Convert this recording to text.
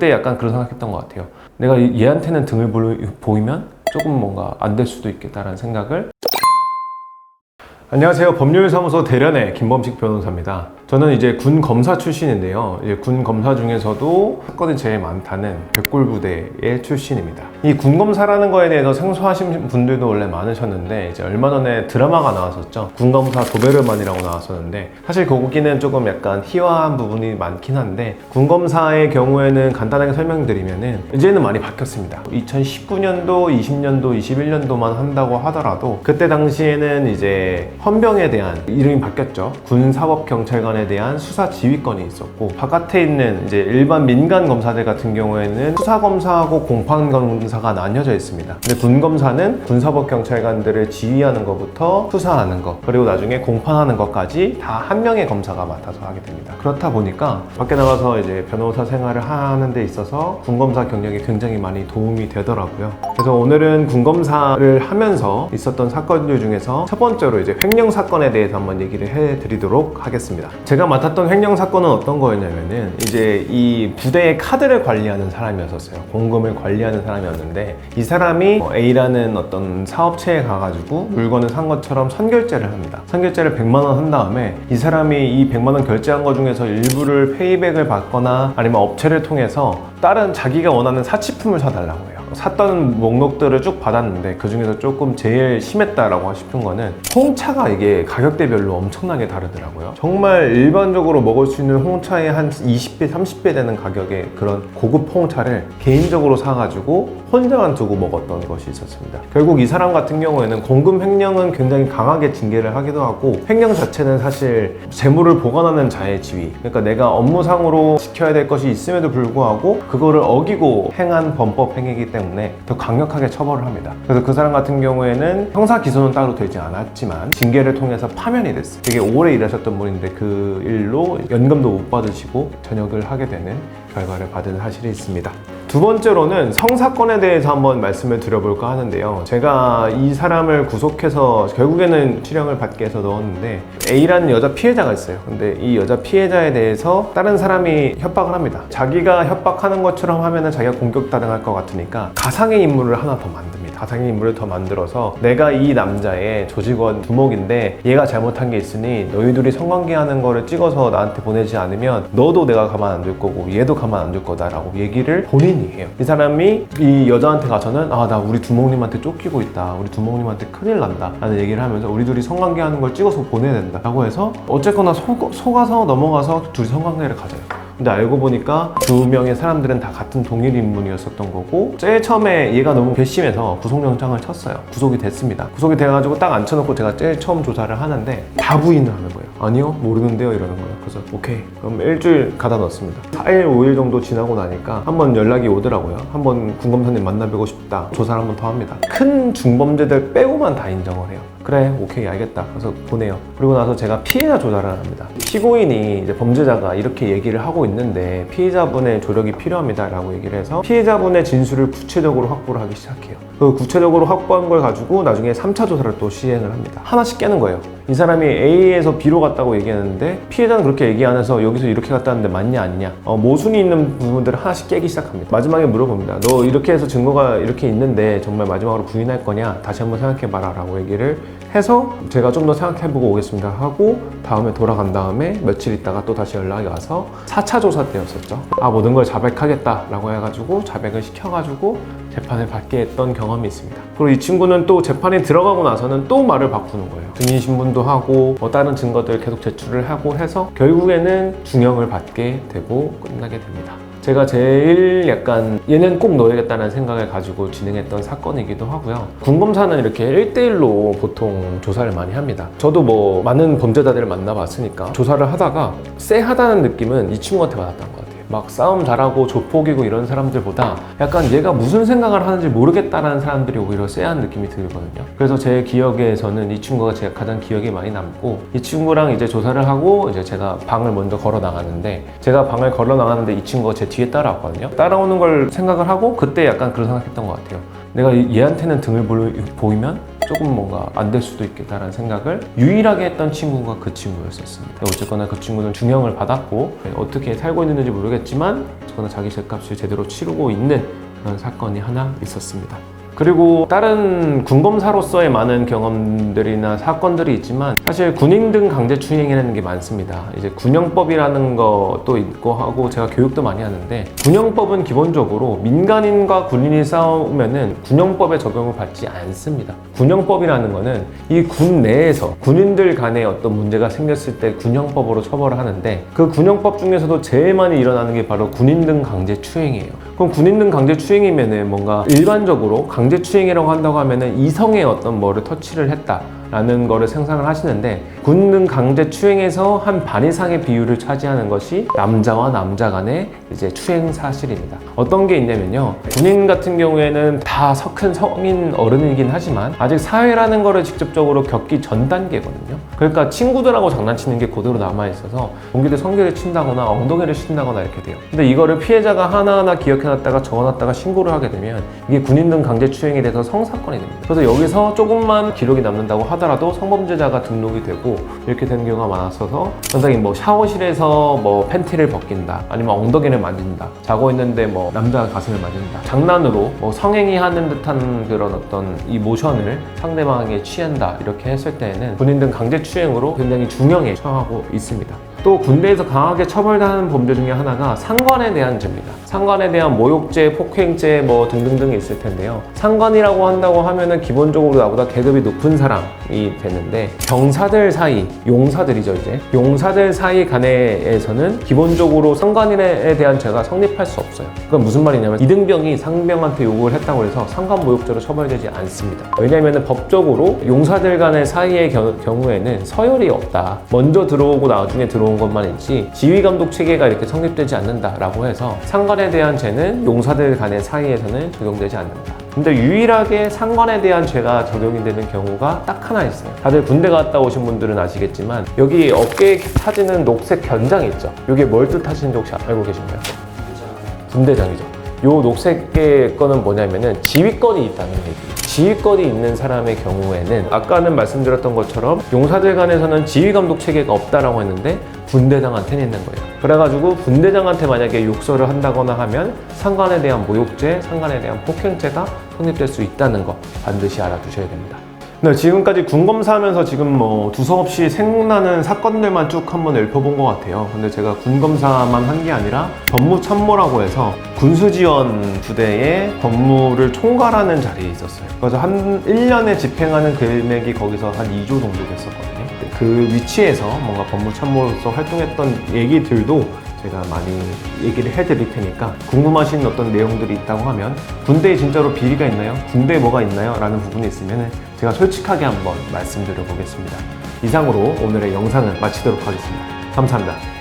그때 약간 그런 생각했던 것 같아요. 내가 얘한테는 등을 보이면 조금 뭔가 안 될 수도 있겠다라는 생각을. 안녕하세요. 법률사무소 대련의 김범식 변호사입니다. 저는 이제 군 검사 출신인데요. 이제 군 검사 중에서도 사건이 제일 많다는 백골부대의 출신입니다. 이 군 검사라는 거에 대해서 생소하신 분들도 원래 많으셨는데, 이제 얼마 전에 드라마가 나왔었죠. 군 검사 도베르만이라고 나왔었는데, 사실 거기는 조금 약간 희화한 부분이 많긴 한데, 군 검사의 경우에는 간단하게 설명드리면은 이제는 많이 바뀌었습니다. 2019년도, 20년도, 21년도만 한다고 하더라도 그때 당시에는 이제 헌병에 대한 이름이 바뀌었죠. 군사법경찰관에 대한 수사 지휘권이 있었고, 바깥에 있는 이제 일반 민간 검사들 같은 경우에는 수사검사하고 공판검사가 나뉘어져 있습니다. 근데 군검사는 군사법경찰관들을 지휘하는 것부터 수사하는 것, 그리고 나중에 공판하는 것까지 다 한 명의 검사가 맡아서 하게 됩니다. 그렇다 보니까 밖에 나가서 이제 변호사 생활을 하는 데 있어서 군검사 경력이 굉장히 많이 도움이 되더라고요. 그래서 오늘은 군검사를 하면서 있었던 사건들 중에서 첫 번째로 이제 횡령 사건에 대해서 한번 얘기를 해드리도록 하겠습니다. 제가 맡았던 횡령 사건은 어떤 거였냐면은, 이제 이 부대의 카드를 관리하는 사람이었어요. 공금을 관리하는 사람이었는데, 이 사람이 A라는 어떤 사업체에 가가지고 물건을 산 것처럼 선결제를 합니다. 선결제를 100만 원 한 다음에 이 사람이 이 100만 원 결제한 것 중에서 일부를 페이백을 받거나 아니면 업체를 통해서 다른 자기가 원하는 사치품을 사달라고 해요. 샀던 목록들을 쭉 받았는데 그 중에서 조금 제일 심했다라고 싶은 거는, 홍차가 이게 가격대별로 엄청나게 다르더라고요. 정말 일반적으로 먹을 수 있는 홍차의 한 20배, 30배 되는 가격의 그런 고급 홍차를 개인적으로 사가지고 혼자만 두고 먹었던 것이 있었습니다. 결국 이 사람 같은 경우에는 공금 횡령은 굉장히 강하게 징계를 하기도 하고, 횡령 자체는 사실 재물을 보관하는 자의 지위, 그러니까 내가 업무상으로 지켜야 될 것이 있음에도 불구하고 그거를 어기고 행한 범법 행위이기 때문에 더 강력하게 처벌을 합니다. 그래서 그 사람 같은 경우에는 형사 기소는 따로 되지 않았지만 징계를 통해서 파면이 됐어요. 되게 오래 일하셨던 분인데 그 일로 연금도 못 받으시고 전역을 하게 되는 결과를 받은 사실이 있습니다. 두 번째로는 성사건에 대해서 한번 말씀을 드려볼까 하는데요. 제가 이 사람을 구속해서 결국에는 실형을 받게 해서 넣었는데, A라는 여자 피해자가 있어요. 근데 이 여자 피해자에 대해서 다른 사람이 협박을 합니다. 자기가 협박하는 것처럼 하면은 자기가 공격당할 것 같으니까 가상의 인물을 하나 더 만듭니다. 가상의 인물을 더 만들어서, 내가 이 남자의 조직원 두목인데 얘가 잘못한 게 있으니 너희 둘이 성관계하는 거를 찍어서 나한테 보내지 않으면 너도 내가 가만 안 둘 거고 얘도 가만 안 둘 거다라고 얘기를 본인이 해요. 이 사람이 이 여자한테 가서는, 나 우리 두목님한테 쫓기고 있다, 우리 두목님한테 큰일 난다 라는 얘기를 하면서 우리 둘이 성관계하는 걸 찍어서 보내야 된다 라고 해서 어쨌거나 속아서 넘어가서 둘이 성관계를 가져요. 근데 알고 보니까 두 명의 사람들은 다 같은 동일 인물이었었던 거고, 제일 처음에 얘가 너무 괘씸해서 구속영장을 쳤어요. 구속이 됐습니다. 구속이 돼가지고 딱 앉혀놓고 제가 제일 처음 조사를 하는데 다 부인을 하는 거예요. 아니요, 모르는데요 이러는 거예요. 그래서 오케이, 그럼 일주일 가다 넣었습니다. 4일, 5일 정도 지나고 나니까 한번 연락이 오더라고요. 한번 군검사님 만나뵈고 싶다. 조사를 한번 더 합니다. 큰 중범죄들 빼고만 다 인정을 해요. 그래, 오케이, 알겠다. 그래서 보내요. 그리고 나서 제가 피해자 조사를 합니다. 피고인이 이제 범죄자가 이렇게 얘기를 하고 있는데 피해자분의 조력이 필요합니다 라고 얘기를 해서 피해자분의 진술을 구체적으로 확보를 하기 시작해요. 그 구체적으로 확보한 걸 가지고 나중에 3차 조사를 또 시행을 합니다. 하나씩 깨는 거예요. 이 사람이 A에서 B로 갔다고 얘기하는데 피해자는 그렇게 얘기 안 해서 여기서 이렇게 갔다는데 맞냐 아니냐, 모순이 있는 부분들을 하나씩 깨기 시작합니다. 마지막에 물어봅니다. 너 이렇게 해서 증거가 이렇게 있는데 정말 마지막으로 부인할 거냐, 다시 한번 생각해봐라 라고 얘기를 해서 제가 좀 더 생각해보고 오겠습니다 하고 다음에 돌아간 다음에 며칠 있다가 또 다시 연락이 와서 4차 조사 때였었죠. 모든 걸 자백하겠다 라고 해가지고 자백을 시켜가지고 재판을 받게 했던 경험이 있습니다. 그리고 이 친구는 또 재판에 들어가고 나서는 또 말을 바꾸는 거예요. 증인신문도 하고 다른 증거들 계속 제출을 하고 해서 결국에는 중형을 받게 되고 끝나게 됩니다. 제가 제일 약간 얘는 꼭 넣어야겠다는 생각을 가지고 진행했던 사건이기도 하고요. 군검사는 이렇게 1대1로 보통 조사를 많이 합니다. 저도 뭐 많은 범죄자들을 만나봤으니까 조사를 하다가 쎄하다는 느낌은 이 친구한테 받았던 것 같아요. 막 싸움 잘하고 조폭이고 이런 사람들보다 약간 얘가 무슨 생각을 하는지 모르겠다라는 사람들이 오히려 쎄한 느낌이 들거든요. 그래서 제 기억에서는 이 친구가 제가 가장 기억에 많이 남고, 이 친구랑 이제 조사를 하고 이제 제가 방을 먼저 걸어 나가는데, 제가 방을 걸어 나가는데 이 친구가 제 뒤에 따라왔거든요. 따라오는 걸 생각을 하고 그때 약간 그런 생각했던 것 같아요. 내가 얘한테는 등을 보이면 조금 뭔가 안 될 수도 있겠다라는 생각을 유일하게 했던 친구가 그 친구였었습니다. 어쨌거나 그 친구는 중형을 받았고 어떻게 살고 있는지 모르겠지만 어쨌거나 자기 죗값을 제대로 치르고 있는 그런 사건이 하나 있었습니다. 그리고 다른 군검사로서의 많은 경험들이나 사건들이 있지만 사실 군인 등 강제추행이라는 게 많습니다. 이제 군형법이라는 것도 있고 하고 제가 교육도 많이 하는데 군형법은 기본적으로 민간인과 군인이 싸우면은 군형법에 적용을 받지 않습니다. 군형법이라는 거는 이 군 내에서 군인들 간에 어떤 문제가 생겼을 때 군형법으로 처벌을 하는데 그 군형법 중에서도 제일 많이 일어나는 게 바로 군인 등 강제추행이에요. 그럼 군인 등 강제추행이면은 뭔가 일반적으로 강제추행이라고 한다고 하면은 이성의 어떤 뭐를 터치를 했다 라는 거를 상상을 하시는데 군 등 강제추행에서 한 반 이상의 비율을 차지하는 것이 남자와 남자 간의 이제 추행 사실입니다. 어떤 게 있냐면요, 군인 같은 경우에는 다 큰 성인 어른이긴 하지만 아직 사회라는 거를 직접적으로 겪기 전 단계거든요. 그러니까 친구들하고 장난치는 게 그대로 남아있어서 동기들 성기를 친다거나 엉덩이를 친다거나 이렇게 돼요. 근데 이거를 피해자가 하나하나 기억해놨다가 적어놨다가 신고를 하게 되면 이게 군인 등 강제추행이 돼서 성사건이 됩니다. 그래서 여기서 조금만 기록이 남는다고 하더라도 성범죄자가 등록이 되고 이렇게 되는 경우가 많았어서 상당히 뭐 샤워실에서 뭐 팬티를 벗긴다, 아니면 엉덩이를 만진다, 자고 있는데 뭐 남자가 가슴을 만진다, 장난으로 뭐 성행위 하는 듯한 그런 어떤 이 모션을 상대방에게 취한다, 이렇게 했을 때에는 군인 등 강제추행으로 굉장히 중형에 처하고 있습니다. 또 군대에서 강하게 처벌당하는 범죄 중에 하나가 상관에 대한 죄입니다. 상관에 대한 모욕죄, 폭행죄 뭐 등등등이 있을 텐데요. 상관이라고 한다고 하면은 기본적으로 나보다 계급이 높은 사람이 되는데 병사들 사이, 용사들이죠 이제. 용사들 사이 간에서는 기본적으로 상관에 대한 죄가 성립할 수 없어요. 그건 무슨 말이냐면 이등병이 상병한테 욕을 했다고 해서 상관 모욕죄로 처벌되지 않습니다. 왜냐면은 법적으로 용사들 간의 사이의 경우에는 서열이 없다. 먼저 들어오고 나중에 들어온 것만 있지 지휘감독 체계가 이렇게 성립되지 않는다라고 해서 상관에 대한 죄는 용사들 간의 사이에서는 적용되지 않는다. 근데 유일하게 상관에 대한 죄가 적용이 되는 경우가 딱 하나 있어요. 다들 군대 갔다 오신 분들은 아시겠지만 여기 어깨에 차지는 녹색 견장 있죠. 이게 뭘 뜻하시는지 혹시 알고 계신가요? 분대장이죠. 요 녹색의 거는 뭐냐면은 지휘권이 있다는 얘기예요. 지휘권이 있는 사람의 경우에는 아까는 말씀드렸던 것처럼 용사들 간에서는 지휘감독 체계가 없다라고 했는데 분대장한테는 있는 거예요. 그래가지고 분대장한테 만약에 욕설을 한다거나 하면 상관에 대한 모욕죄, 상관에 대한 폭행죄가 성립될 수 있다는 거 반드시 알아두셔야 됩니다. 네, 지금까지 군검사하면서 지금 뭐 두서없이 생각나는 사건들만 쭉 한번 읊어본 것 같아요. 근데 제가 군검사만 한 게 아니라 법무참모라고 해서 군수지원 부대의 법무를 총괄하는 자리에 있었어요. 그래서 한 1년에 집행하는 금액이 거기서 한 2조 정도 됐었거든요. 그 위치에서 뭔가 법무참모로서 활동했던 얘기들도 제가 많이 얘기를 해드릴 테니까 궁금하신 어떤 내용들이 있다고 하면 군대에 진짜로 비리가 있나요? 군대에 뭐가 있나요? 라는 부분이 있으면 제가 솔직하게 한번 말씀드려 보겠습니다. 이상으로 오늘의 영상은 마치도록 하겠습니다. 감사합니다.